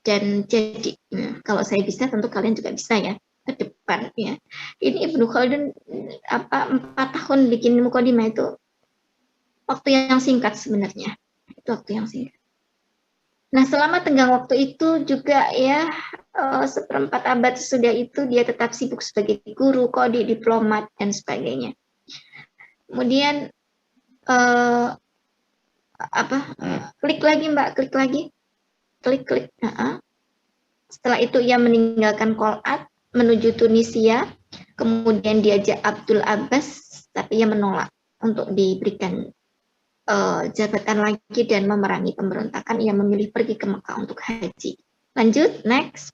Dan jadi, kalau saya bisa, tentu kalian juga bisa ya, ke depan ya. Ini Ibnu Khaldun 4 tahun bikin mukadimah itu waktu yang singkat sebenarnya. Itu waktu yang singkat. Nah, selama tenggang waktu itu juga ya, 1/4 abad sudah itu dia tetap sibuk sebagai guru, qadhi, diplomat, dan sebagainya. Kemudian klik lagi Mbak, klik. Setelah itu ia meninggalkan Qolat menuju Tunisia, kemudian diajak Abdul Abbas, tapi ia menolak untuk diberikan jabatan lagi dan memerangi pemberontakan. Ia memilih pergi ke Mekah untuk haji. Lanjut, next.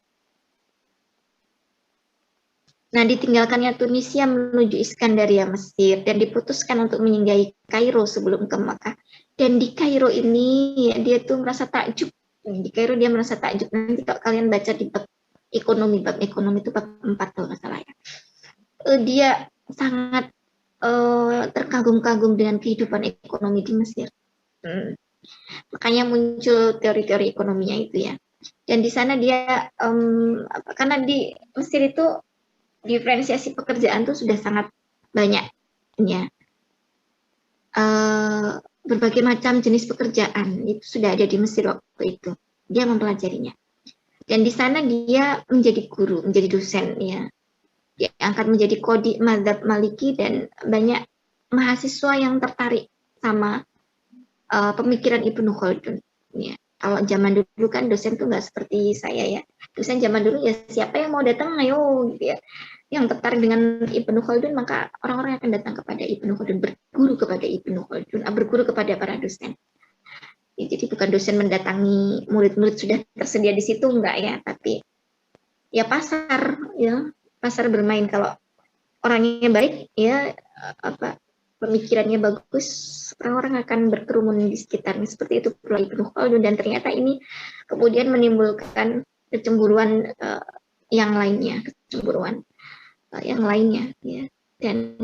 Nah, ditinggalkannya Tunisia menuju Iskandaria, Mesir, dan diputuskan untuk menyinggahi Kairo sebelum ke Mekah. Dan di Kairo ini ya, dia tuh merasa takjub. Di Kairo dia merasa takjub. Nanti kalau kalian baca di bab ekonomi itu bab 4 kalau nggak salah ya. Dia sangat terkagum-kagum dengan kehidupan ekonomi di Mesir. Makanya muncul teori-teori ekonominya itu ya. Dan di sana dia, karena di Mesir itu diferensiasi pekerjaan itu sudah sangat banyak ya. Berbagai macam jenis pekerjaan itu sudah ada di Mesir waktu itu. dia mempelajarinya. Dan di sana dia menjadi guru, menjadi dosen ya. Dia angkat menjadi kodi mazhab Maliki dan banyak mahasiswa yang tertarik sama pemikiran Ibnu Khaldun. Ya. Kalau zaman dulu kan dosen tuh nggak seperti saya ya. Dosen zaman dulu ya siapa yang mau datang ayo gitu ya. Yang tertarik dengan Ibnu Khaldun maka orang-orang akan datang kepada Ibnu Khaldun, berguru kepada Ibnu Khaldun, berguru kepada para dosen. Ya, jadi bukan dosen mendatangi murid-murid sudah tersedia di situ enggak ya, tapi ya pasar bermain. Kalau orangnya baik ya pemikirannya bagus, orang-orang akan berkerumun di sekitarnya. Seperti itu pula Ibnu Khaldun, dan ternyata ini kemudian menimbulkan kecemburuan yang lainnya ya. Dan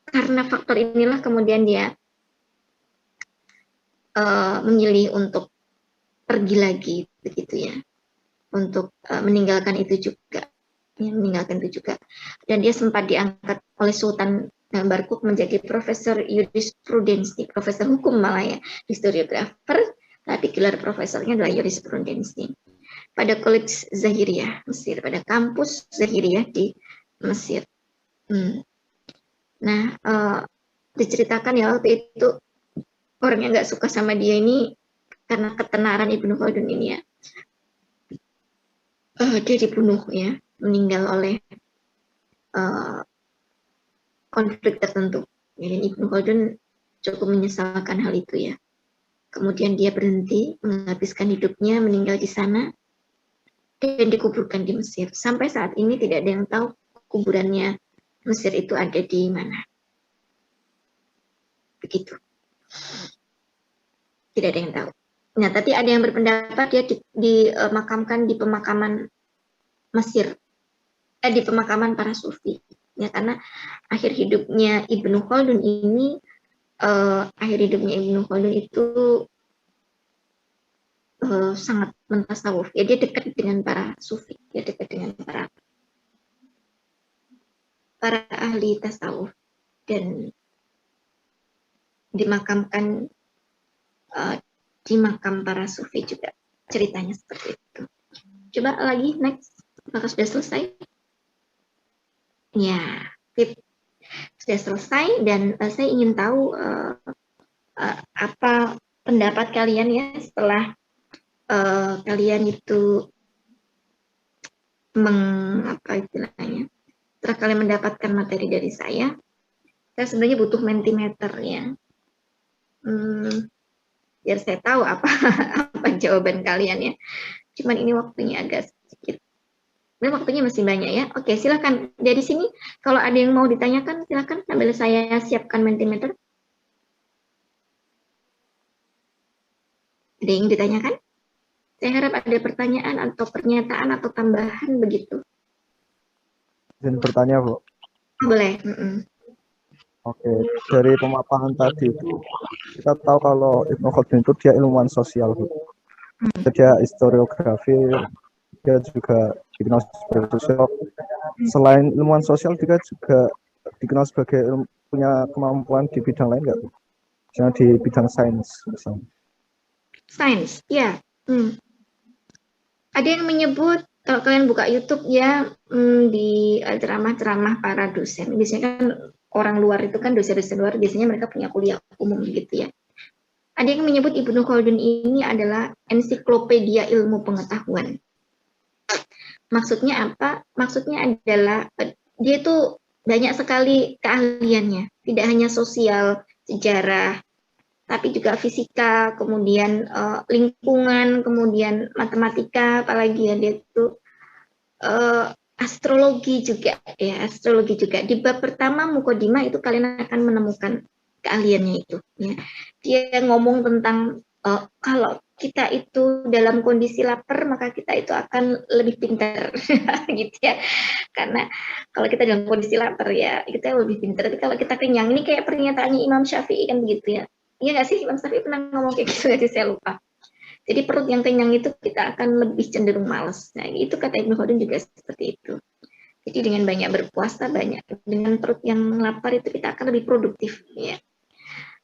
karena faktor inilah kemudian dia memilih untuk pergi lagi begitu ya, untuk meninggalkan itu juga. Dan dia sempat diangkat oleh Sultan Barkuk menjadi profesor jurisprudensi, profesor hukum malah ya, historiografer, tapi gelar profesornya adalah jurisprudensi pada College Zahiriyah Mesir, pada kampus Zahiriyah di Mesir. Nah, diceritakan ya waktu itu orang yang nggak suka sama dia ini karena ketenaran Ibnu Khaldun ini ya, dia dibunuh ya, meninggal oleh konflik tertentu. Dan Ibnu Khaldun cukup menyesalkan hal itu ya. Kemudian dia berhenti, menghabiskan hidupnya, meninggal di sana, dan dikuburkan di Mesir. Sampai saat ini tidak ada yang tahu kuburannya Mesir itu ada di mana. Begitu. Tidak ada yang tahu. Nah, tapi ada yang berpendapat dia dimakamkan di pemakaman Mesir, di pemakaman para sufi. Ya, karena akhir hidupnya Ibnu Khaldun itu sangat mentasawuf. Ya, dia dekat dengan para sufi, dia dekat dengan para ahli tasawuf, dan dimakamkan di makam para sufi juga. Ceritanya seperti itu. Coba lagi next, apakah sudah selesai? Ya, sudah selesai, dan saya ingin tahu apa pendapat kalian ya setelah kalian itu setelah kalian mendapatkan materi dari saya sebenarnya butuh mentimeter ya, biar saya tahu apa jawaban kalian ya. Cuman ini waktunya agak sedikit. Nah, waktunya masih banyak ya. Oke, silakan dari sini kalau ada yang mau ditanyakan silakan sambil saya siapkan mentimeter. Ada yang ditanyakan? Saya harap ada pertanyaan atau pernyataan atau tambahan begitu. Izin bertanya, Bu. Boleh. Oke, dari pemaparan tadi itu kita tahu kalau Ibnu Khaldun itu dia ilmuwan sosial, Bu. Dia historiografi, dia juga dikenal sebagai sosiolog. Selain ilmuwan sosial, dia juga dikenal sebagai punya kemampuan di bidang lain nggak, Bu? Misalnya di bidang sains misalnya. Sains, ya. Ada yang menyebut, kalau kalian buka YouTube ya, di ceramah-ceramah para dosen, biasanya kan orang luar itu kan dosen-dosen luar, biasanya mereka punya kuliah umum gitu ya. Ada yang menyebut Ibnu Khaldun ini adalah ensiklopedia ilmu pengetahuan. Maksudnya apa? Maksudnya adalah dia tuh banyak sekali keahliannya, tidak hanya sosial, sejarah, tapi juga fisika, kemudian lingkungan, kemudian matematika, apalagi ya dia itu astrologi juga ya, astrologi juga. Di bab pertama Mukodimah itu kalian akan menemukan keahliannya itu ya. Dia ngomong tentang kalau kita itu dalam kondisi lapar maka kita itu akan lebih pintar gitu ya. Karena kalau kita dalam kondisi lapar ya kita lebih pintar, tapi kalau kita kenyang, ini kayak pernyataannya Imam Syafi'i kan begitu ya. Iya nggak sih, Imam Syafi'i pernah ngomong kayak gitu nggak sih, saya lupa. Jadi perut yang kenyang itu kita akan lebih cenderung malas. Nah itu kata Ibnu Khaldun juga seperti itu. Jadi dengan banyak berpuasa, dengan perut yang lapar itu kita akan lebih produktif ya.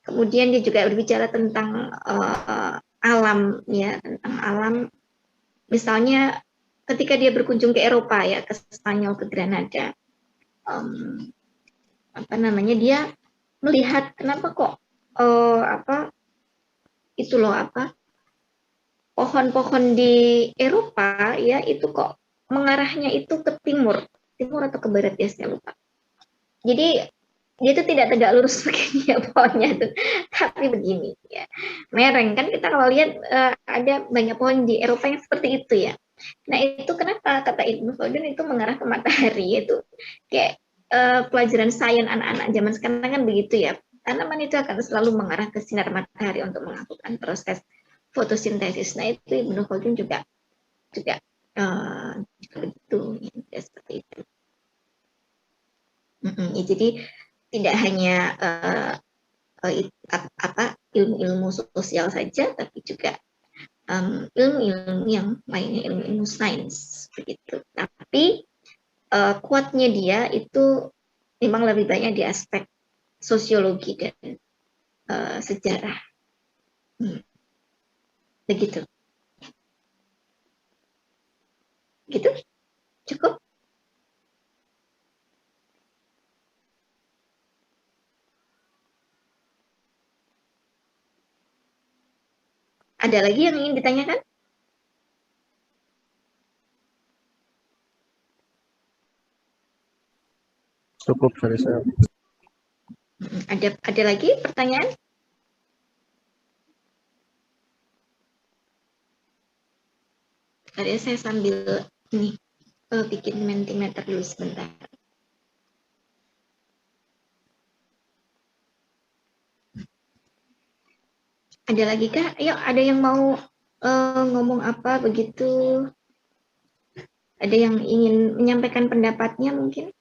Kemudian dia juga berbicara tentang alam ya, tentang alam. Misalnya ketika dia berkunjung ke Eropa ya, ke Spanyol, ke Granada, apa namanya, dia melihat kenapa kok itu loh pohon-pohon di Eropa ya itu kok mengarahnya itu ke timur atau ke barat ya, saya lupa. Jadi dia itu tidak tegak lurus begini ya pohonnya tuh, tapi begini ya, mereng kan. Kita kalau lihat ada banyak pohon di Eropa yang seperti itu ya. Nah itu kenapa kata Ibnu Khaldun itu mengarah ke matahari, itu kayak pelajaran sains anak-anak zaman sekarang kan begitu ya. Tanaman itu akan selalu mengarah ke sinar matahari untuk melakukan proses fotosintesis. Nah itu Ibnu Khaldun juga begitu ya, seperti itu. Ya, jadi tidak hanya ilmu-ilmu sosial saja, tapi juga ilmu-ilmu yang lainnya, ilmu-ilmu sains begitu. Tapi kuatnya dia itu memang lebih banyak di aspek sosiologi dan sejarah. Begitu. Gitu? Cukup? Ada lagi yang ingin ditanyakan? Cukup dari saya. Ada lagi pertanyaan? Tadi saya sambil ini bikin Mentimeter dulu sebentar. Ada lagi kah? Ayo, ada yang mau ngomong apa begitu? Ada yang ingin menyampaikan pendapatnya mungkin?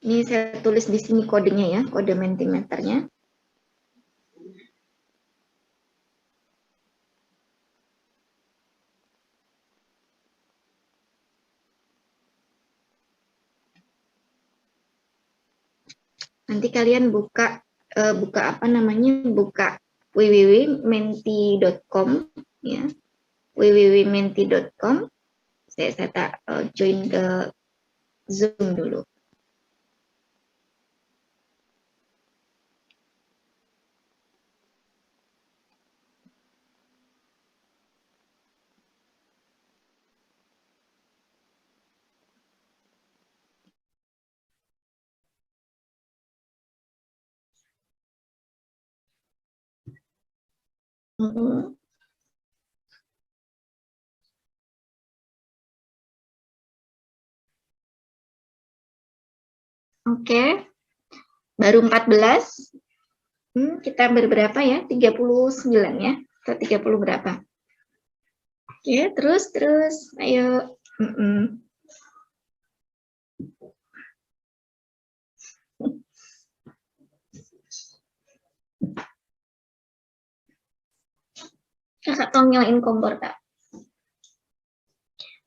Ini saya tulis di sini kodenya ya, kode Mentimeternya. Nanti kalian buka apa namanya, buka www.menti.com ya, www.menti.com. Saya tak join ke Zoom dulu. Oke. Baru 14. Kita berberapa ya? 39 ya? Atau 30 berapa? Oke, terus. Ayo. Kakak tolong nyalain kompor, Kak.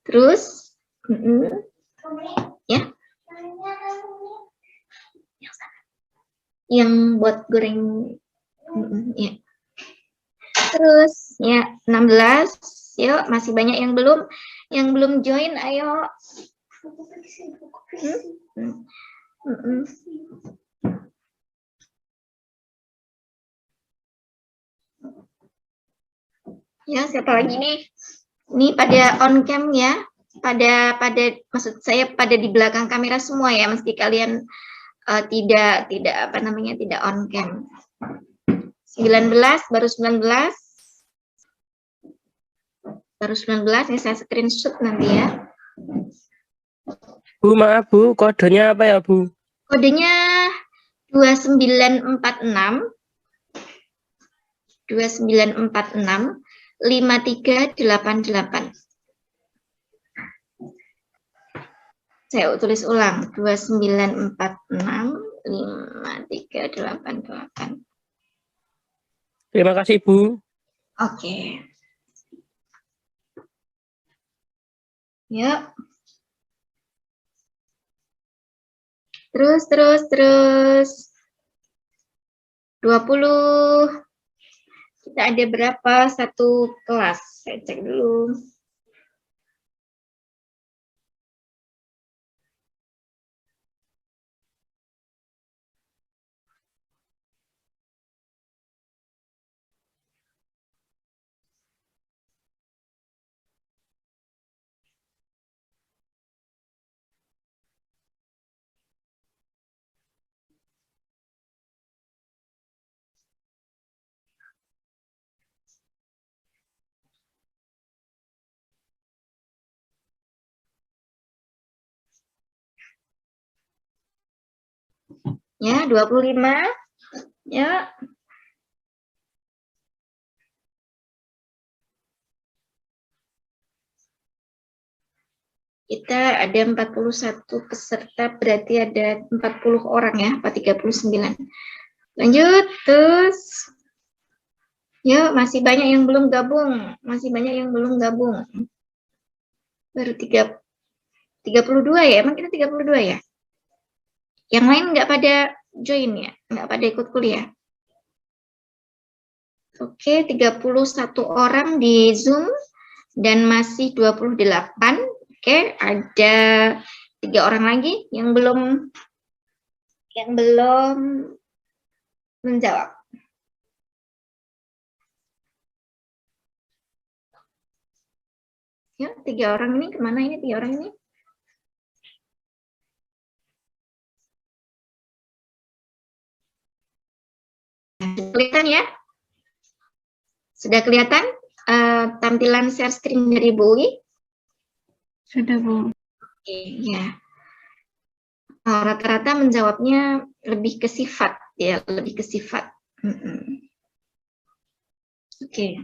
Terus. Ya. Yang buat goreng. Ya. Terus ya 16. Yuk, masih banyak yang belum join, ayo. Ya, siapa lagi nih? Ini pada on cam ya. Pada maksud saya pada di belakang kamera semua ya, meski kalian tidak apa namanya, tidak on cam. 19, baru 19. Baru 19, ini saya screenshot nanti ya. Bu, maaf Bu, kodenya apa ya Bu? Kodenya 2946 5388. Saya tulis ulang, 29465388. Terima kasih, Bu. Oke. Yuk. Terus. 20. Kita ada berapa satu kelas? Saya cek dulu. Ya, 25. Ya. Kita ada 41 peserta, berarti ada 40 orang ya, apa 39. Lanjut, terus. Yuk, masih banyak yang belum gabung. Baru 32 ya, emang kita 32 ya? Yang lain nggak pada join ya? Nggak pada ikut kuliah? Oke, 31 orang di Zoom dan masih 28. Oke, ada 3 orang lagi yang belum menjawab. Ya, 3 orang ini kemana ini 3 orang ini? Kelihatan ya? Sudah kelihatan tampilan share screen dari Bu Ui? Sudah, Bu. Oke, ya. Rata-rata menjawabnya lebih ke sifat ya, lebih ke sifat. Oke,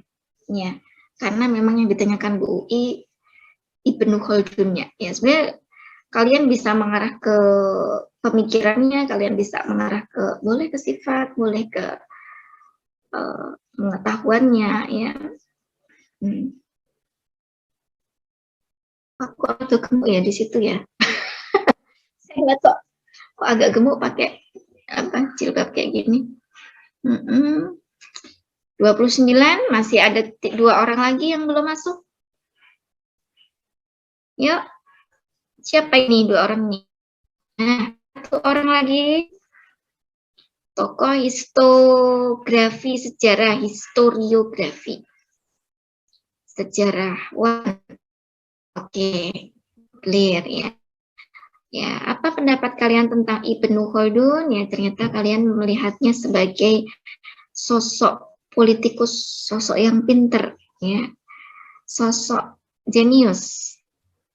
ya. Karena memang yang ditanyakan Bu Ui Ibnu Khaldunnya. Ya, sebenarnya kalian bisa mengarah ke pemikirannya, kalian bisa mengarah ke boleh ke sifat, boleh ke pengetahuannya ya. Aku agak gemuk ya di situ ya. Saya nggak kok agak gemuk pakai apa jilbab kayak gini. 29, masih ada 2 orang lagi yang belum masuk. Yuk, siapa ini 2 orang ini? Nah, 1 orang lagi. Tokoh historiografi sejarah, historiografi. Sejarawan. Oke, clear ya. Ya, apa pendapat kalian tentang Ibnu Khaldun? Ya, ternyata kalian melihatnya sebagai sosok politikus, sosok yang pinter, ya, sosok jenius,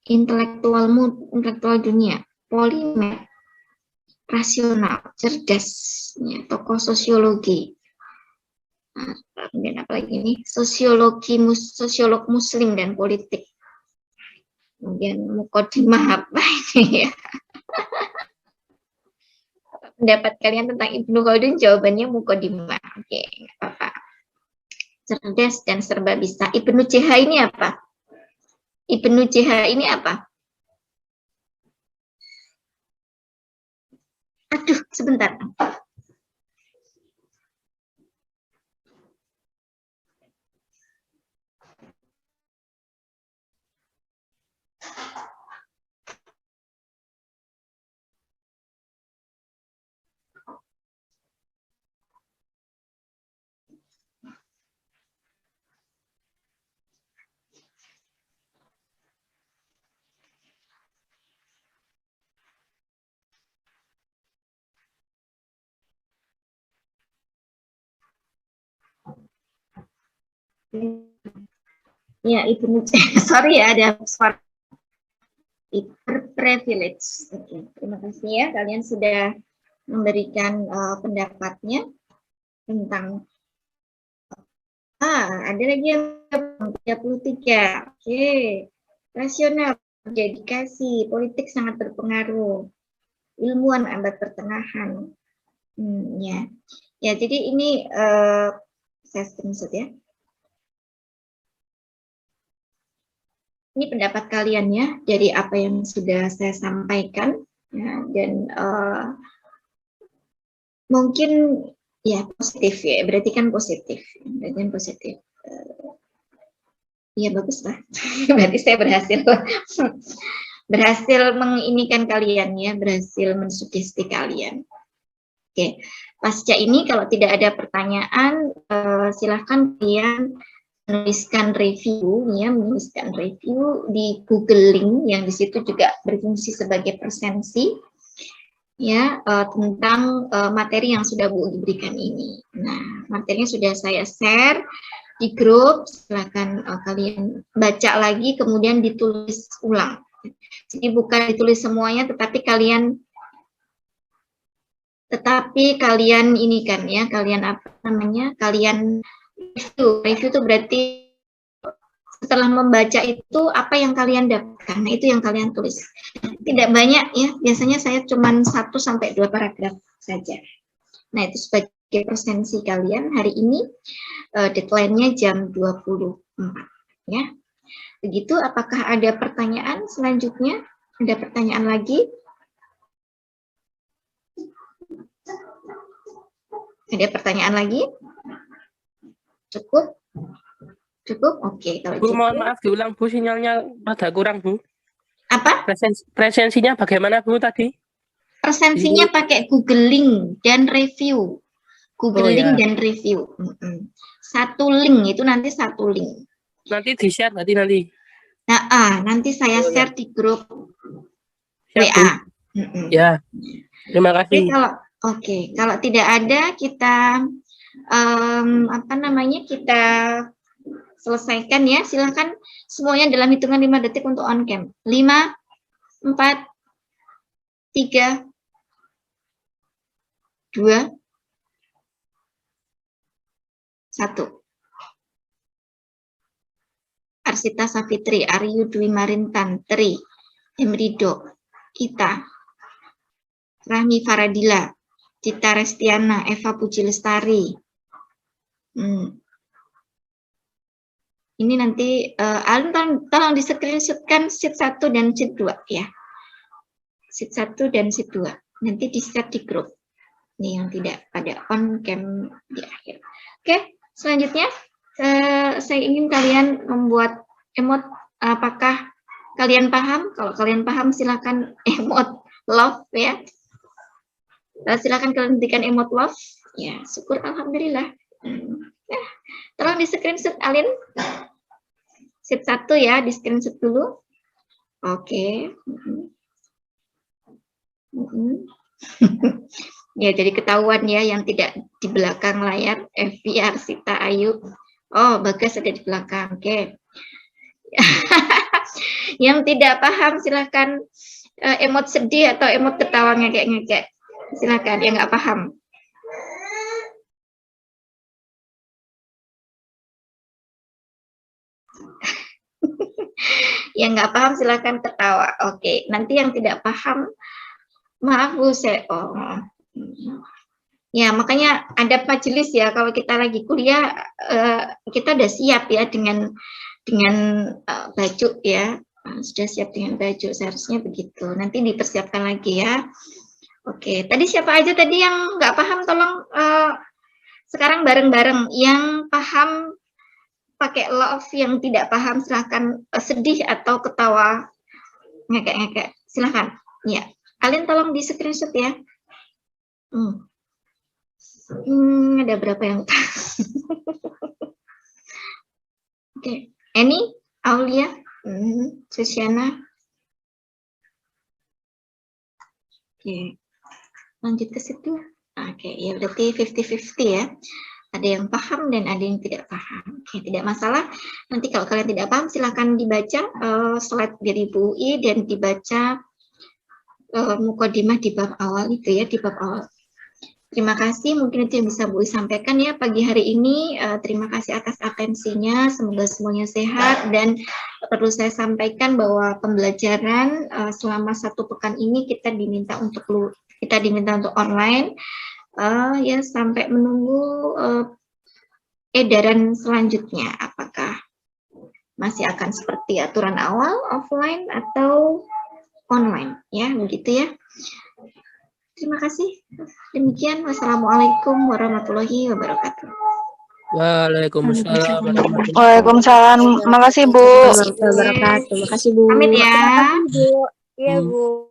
intelektual dunia, polimer, rasional, cerdas, ya, tokoh sosiologi. Nah, kemudian apa lagi nih? Sosiolog muslim dan politik. Kemudian mukodimah apa ini ya? Pendapat kalian tentang Ibnu Khaldun? Jawabannya mukodimah. Oke, nggak apa-apa. Cerdas dan serba bisa. Ibnu CH ini apa? Ibnu CH ini apa? Aduh, sebentar. Ya, Ibnu sorry ya ada suara privilege. Oke, terima kasih ya kalian sudah memberikan pendapatnya tentang ada lagi yang 33. Oke, rasional dedikasi, politik sangat berpengaruh, ilmuwan abad pertengahan. Ya. Ya, jadi ini saya screenshot ya. Ini pendapat kalian ya dari apa yang sudah saya sampaikan ya, dan mungkin ya positif ya, berarti kan positif, Iya bagus lah, berarti saya berhasil menginikan kalian ya, berhasil mensugesti kalian. Oke, pasca ini kalau tidak ada pertanyaan, silahkan kalian menuliskan review ya, menuliskan review di Google Link yang di situ juga berfungsi sebagai presensi ya, tentang materi yang sudah Bu diberikan ini. Nah, materinya sudah saya share di grup, silakan kalian baca lagi kemudian ditulis ulang. Jadi bukan ditulis semuanya, tetapi kalian ini kan ya, kalian apa namanya, kalian review itu berarti setelah membaca itu apa yang kalian dapatkan, nah itu yang kalian tulis. Tidak banyak ya, biasanya saya cuma 1 sampai 2 paragraf saja. Nah itu sebagai presensi kalian hari ini, deadline-nya jam 24 ya. Begitu, apakah ada pertanyaan selanjutnya? Ada pertanyaan lagi? Ada pertanyaan lagi? Cukup? Cukup? Oke, kalau Bu, cukup. mohon maaf diulang Bu, sinyalnya rada kurang Bu. Apa? Presensinya bagaimana Bu tadi? Presensinya pakai Google Link dan review. Google Link ya. dan review. Satu link, itu nanti satu link. Nanti di-share nanti. Nah, nanti saya share di grup Siap, WA. Ya, terima kasih. Oke, kalau tidak ada kita kita selesaikan ya. Silakan semuanya dalam hitungan 5 detik untuk on cam. 5, 4, 3, 2, 1. Arsita Safitri, Aryu Dwi Marintan, Tri, Emrido, Ita, Rahmi Faradila, Cita Restiana, Eva Puji Lestari. Ini nanti tolong di screenshotkan sheet 1 dan sheet 2 ya. Sheet 1 dan sheet 2. Nanti di-share di grup. Ini yang tidak pada on cam di akhir. Oke, selanjutnya saya ingin kalian membuat emot. Apakah kalian paham? Kalau kalian paham silakan emot love ya. Silakan kalian berikan emot love. Ya, syukur alhamdulillah. Tolong di screenshot Alin. Sheet 1 ya, di screenshot dulu. Oke. Ya, jadi ketahuan ya yang tidak di belakang layar. Evi, Arsita, Ayu. Oh, Bagas ada di belakang. Oke. Yang tidak paham silakan emot sedih atau emot ketawa ngekek-ngekek. Silakan yang nggak paham. Yang nggak paham silakan ketawa. Oke, nanti yang tidak paham, maaf Bu, ya makanya ada majelis ya, kalau kita lagi kuliah kita udah siap ya dengan baju ya, sudah siap dengan baju, seharusnya begitu. Nanti dipersiapkan lagi ya. Oke, tadi siapa aja tadi yang nggak paham, tolong sekarang bareng-bareng. Yang paham pakai love, yang tidak paham silahkan sedih atau ketawa ngekek-ngekek, silahkan. Ya, kalian tolong di screenshot ya. Ada berapa yang Oke, Eni, Aulia, Susiana. Oke, lanjut ke situ. Oke, ya berarti 50-50 ya. Ada yang paham dan ada yang tidak paham. Oke, tidak masalah. Nanti kalau kalian tidak paham, silakan dibaca slide dari Bu UI dan dibaca mukodimah di bab awal itu ya, di bab awal. Terima kasih, mungkin itu yang bisa Bu sampaikan ya pagi hari ini. Terima kasih atas atensinya, semoga semuanya sehat, dan perlu saya sampaikan bahwa pembelajaran selama 1 pekan ini kita diminta untuk online, ya sampai menunggu edaran selanjutnya, apakah masih akan seperti aturan awal offline atau online, ya begitu ya. Terima kasih. Demikian, wassalamualaikum warahmatullahi wabarakatuh. Waalaikumsalam warahmatullahi Waalaikumsalam. Makasih, Bu. Terima kasih, Bu. Pamit ya. Iya, Bu.